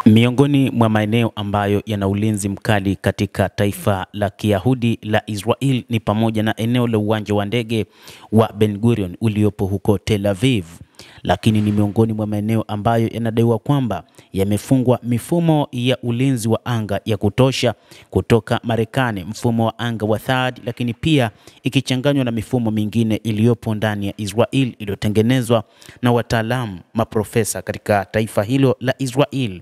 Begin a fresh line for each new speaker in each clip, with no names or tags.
Miongoni mwa maeneo ambayo yana ulinzi mkali katika taifa la Kiyahudi la Israel ni pamoja na eneo la uwanja wa ndege wa Ben Gurion uliopo huko Tel Aviv. Lakini ni miongoni mwa maeneo ambayo yanadaiwa kwamba yamefungwa mifumo ya ulinzi wa anga ya kutosha kutoka Marekani, mfumo wa anga wa THAAD, lakini pia ikichanganywa na mifumo mingine iliyopo ndani ya Israel iliyotengenezwa na wataalamu maprofesa katika taifa hilo la Israel.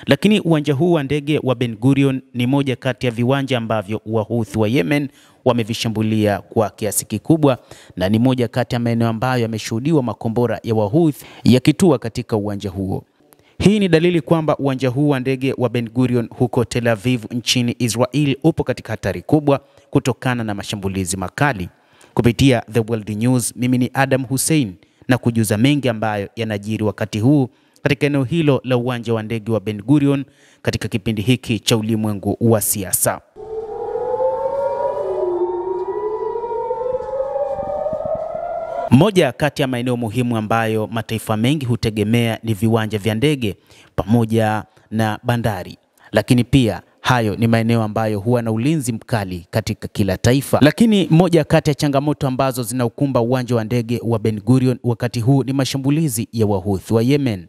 Lakini uwanja huu wa ndege wa Ben Gurion ni moja kati ya viwanja ambavyo Wahouthi wa Yemen wamevishambulia kwa kiasi kikubwa, na ni moja kati ya maeneo ambayo yameshuhudiwa makombora ya Wahouthi yakitua katika uwanja huo. Hii ni dalili kwamba uwanja huu wa ndege wa Ben Gurion huko Tel Aviv nchini Israel upo katika hatari kubwa kutokana na mashambulizi makali. Kupitia The World News, mimi ni Adam Hussein na kujuza mengi ambayo yanajiri wakati huu katika eneo hilo la uwanja wa ndege wa Ben Gurion katika kipindi hiki cha ulimwengu wa siasa. Moja kati ya maeneo muhimu ambayo mataifa mengi hutegemea ni viwanja vya ndege pamoja na bandari. Lakini pia hayo ni maeneo ambayo huwa na ulinzi mkali katika kila taifa. Lakini moja kati ya changamoto ambazo zinaukumba uwanja wa ndege wa Ben Gurion wakati huu ni mashambulizi ya Wahouthi wa Yemen.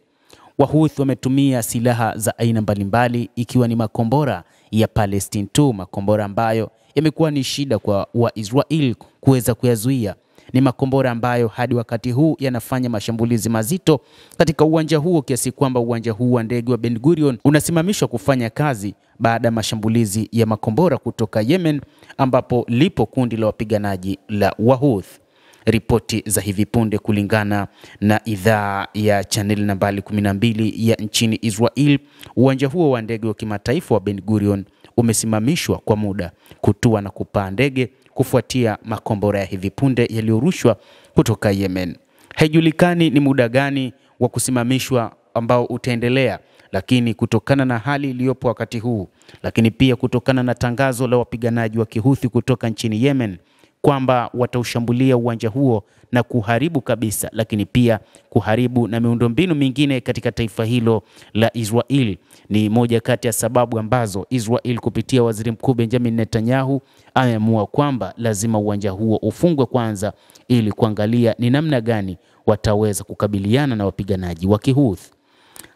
Wahouthi wametumia silaha za aina mbalimbali ikiwa ni makombora ya Palestine 2, makombora ambayo yamekuwa ni shida kwa Waisrael kuweza kuyazuia. Ni makombora ambayo hadi wakati huu yanafanya mashambulizi mazito katika uwanja huo kiasi kwamba uwanja huu wa ndege wa Ben Gurion unasimamishwa kufanya kazi baada ya mashambulizi ya makombora kutoka Yemen, ambapo lipo kundi la wapiganaji la Wahouthi. Ripoti za hivi punde kulingana na idhaa ya channel nambari 12 ya nchini Israel, uwanja huo wa ndege wa kimataifa wa Ben Gurion umesimamishwa kwa muda kutua na kupaa ndege kufuatia makombora ya hivi punde yaliyorushwa kutoka Yemen. Haijulikani ni muda gani wa kusimamishwa ambao utaendelea, lakini kutokana na hali iliyopo wakati huu, lakini pia kutokana na tangazo la wapiganaji wa Kihouthi kutoka nchini Yemen kwamba wataushambulia uwanja huo na kuharibu kabisa, lakini pia kuharibu na miundombinu mingine katika taifa hilo la Israel, ni moja kati ya sababu ambazo Israel kupitia Waziri Mkuu Benjamin Netanyahu ameamua kwamba lazima uwanja huo ufungwe kwanza ili kuangalia ni namna gani wataweza kukabiliana na wapiganaji wa Kihouthi.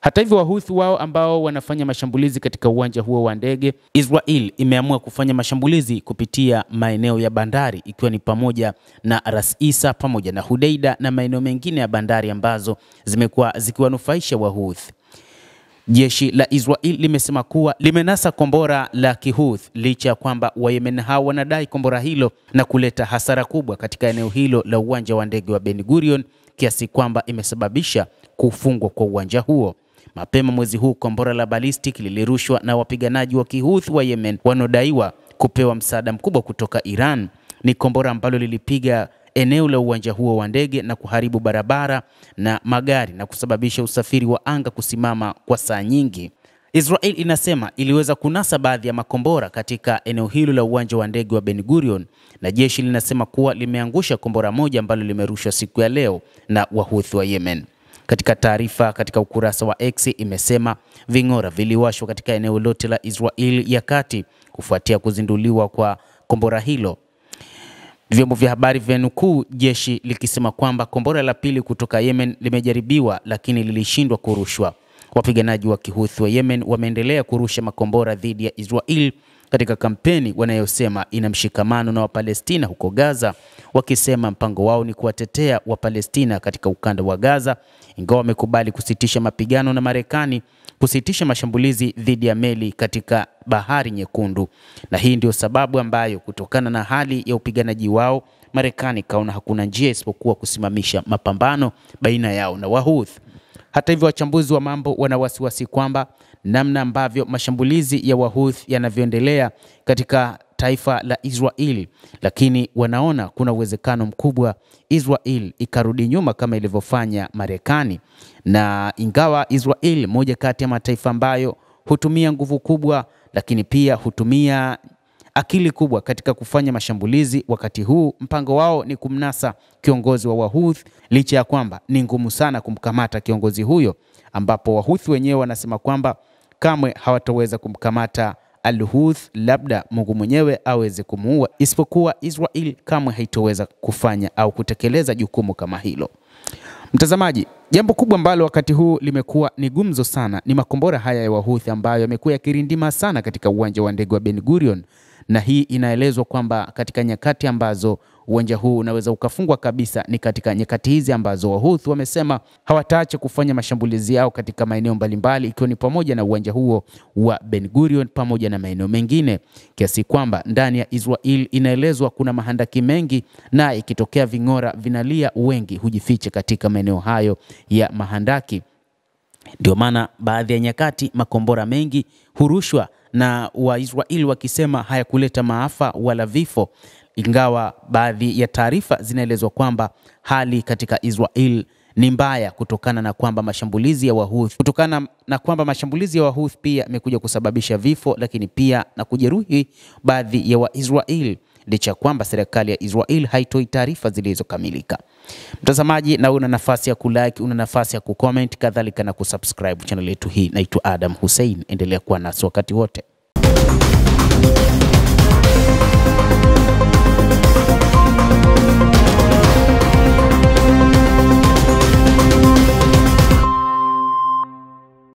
Hata hivyo, Wahouthi wao ambao wanafanya mashambulizi katika uwanja huo wa ndege, Israel imeamua kufanya mashambulizi kupitia maeneo ya bandari ikiwa ni pamoja na Ras Isa pamoja na Hudeida na maeneo mengine ya bandari ambazo zimekuwa zikiwanufaisha Wahouthi. Jeshi la Israel limesema kuwa limenasa kombora la Kihouthi licha ya kwamba Wayemen hao wanadai kombora hilo na kuleta hasara kubwa katika eneo hilo la uwanja wa ndege wa Ben Gurion kiasi kwamba imesababisha kufungwa kwa uwanja huo. Mapema mwezi huu kombora la ballistic lilirushwa na wapiganaji wa Kihouthi wa Yemen wanaodaiwa kupewa msaada mkubwa kutoka Iran. Ni kombora ambalo lilipiga eneo la uwanja huo wa ndege na kuharibu barabara na magari na kusababisha usafiri wa anga kusimama kwa saa nyingi. Israel inasema iliweza kunasa baadhi ya makombora katika eneo hilo la uwanja wa ndege wa Ben Gurion, na jeshi linasema kuwa limeangusha kombora moja ambalo limerushwa siku ya leo na Wahouthi wa Yemen. Katika taarifa katika ukurasa wa X imesema ving'ora viliwashwa katika eneo lote la Israel ya kati kufuatia kuzinduliwa kwa kombora hilo. Vyombo vya habari vyanukuu jeshi likisema kwamba kombora la pili kutoka Yemen limejaribiwa lakini lilishindwa kurushwa. Wapiganaji wa Kihouthi wa Yemen wameendelea kurusha makombora dhidi ya Israel katika kampeni wanayosema ina mshikamano na Wapalestina huko Gaza, wakisema mpango wao ni kuwatetea Wapalestina katika ukanda wa Gaza, ingawa wamekubali kusitisha mapigano na Marekani kusitisha mashambulizi dhidi ya meli katika Bahari Nyekundu. Na hii ndio sababu ambayo kutokana na hali ya upiganaji wao, Marekani kaona hakuna njia isipokuwa kusimamisha mapambano baina yao na Wahouthi. Hata hivyo, wachambuzi wa mambo wana wasiwasi kwamba namna ambavyo mashambulizi ya Wahouthi yanavyoendelea katika taifa la Israel, lakini wanaona kuna uwezekano mkubwa Israel ikarudi nyuma kama ilivyofanya Marekani. Na ingawa Israel moja kati ya mataifa ambayo hutumia nguvu kubwa, lakini pia hutumia akili kubwa katika kufanya mashambulizi, wakati huu mpango wao ni kumnasa kiongozi wa Wahouthi, licha ya kwamba ni ngumu sana kumkamata kiongozi huyo, ambapo Wahouthi wenyewe wanasema kwamba kamwe hawataweza kumkamata Al-Houthi, labda Mungu mwenyewe aweze kumuua, isipokuwa Israel kamwe haitoweza kufanya au kutekeleza jukumu kama hilo. Mtazamaji, jambo kubwa ambalo wakati huu limekuwa ni gumzo sana ni makombora haya ya Wahouthi ambayo yamekuwa yakirindima sana katika uwanja wa ndege wa Ben Gurion, na hii inaelezwa kwamba katika nyakati ambazo uwanja huu unaweza ukafungwa kabisa ni katika nyakati hizi ambazo Wahouthi wamesema hawataacha kufanya mashambulizi yao katika maeneo mbalimbali, ikiwa ni pamoja na uwanja huo wa Ben Gurion pamoja na maeneo mengine, kiasi kwamba ndani ya Israel inaelezwa kuna mahandaki mengi, na ikitokea ving'ora vinalia wengi hujificha katika maeneo hayo ya mahandaki. Ndio maana baadhi ya nyakati makombora mengi hurushwa na Waisraeli wakisema hayakuleta maafa wala vifo, ingawa baadhi ya taarifa zinaelezwa kwamba hali katika Israel ni mbaya kutokana na kwamba mashambulizi ya Wahouthi pia yamekuja kusababisha vifo, lakini pia na kujeruhi baadhi ya Waisraeli, licha kwamba serikali ya Israel haitoi taarifa zilizokamilika. Mtazamaji, na una nafasi ya kulike, una nafasi ya kucomment, kadhalika na kusubscribe channel yetu hii. Naitwa Adam Hussein, endelea kuwa nasi wakati wote.